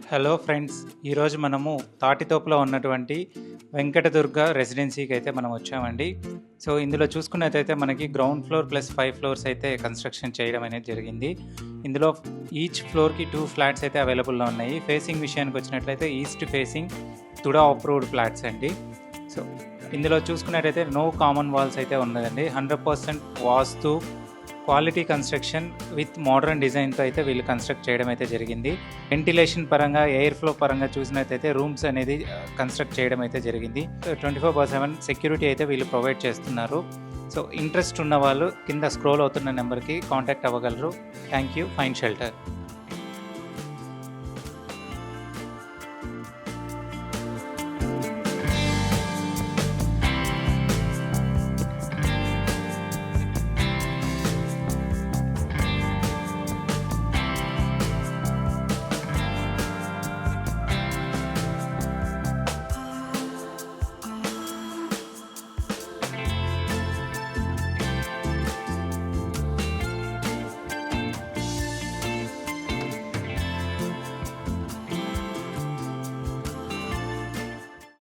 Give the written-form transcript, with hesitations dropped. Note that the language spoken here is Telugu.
హలో ఫ్రెండ్స్, ఈరోజు మనము తాటితోపులో ఉన్నటువంటి వెంకటదుర్గ రెసిడెన్సీకి అయితే మనం వచ్చామండి. సో ఇందులో చూసుకున్నట్టయితే మనకి గ్రౌండ్ ఫ్లోర్ ప్లస్ 5 ఫ్లోర్స్ అయితే కన్స్ట్రక్షన్ చేయడం అనేది జరిగింది. ఇందులో ఈచ్ ఫ్లోర్కి 2 ఫ్లాట్స్ అయితే అవైలబుల్లో ఉన్నాయి. ఫేసింగ్ విషయానికి వచ్చినట్లయితే east facing TUDA approved flats అండి. సో ఇందులో చూసుకున్నట్టయితే నో కామన్ వాల్స్ అయితే ఉన్నదండి. 100% వాస్తు క్వాలిటీ కన్స్ట్రక్షన్ విత్ మోడర్న్ డిజైన్తో అయితే వీళ్ళు కన్స్ట్రక్ట్ చేయడం అయితే జరిగింది. వెంటిలేషన్ పరంగా, ఎయిర్ ఫ్లో పరంగా చూసినట్టయితే రూమ్స్ అనేది కన్స్ట్రక్ట్ చేయడం అయితే జరిగింది. 24/7 సెక్యూరిటీ అయితే వీళ్ళు ప్రొవైడ్ చేస్తున్నారు. సో ఇంట్రెస్ట్ ఉన్న వాళ్ళు కింద స్క్రోల్ అవుతున్న నెంబర్కి కాంటాక్ట్ అవ్వగలరు. Thank you. Fine shelter.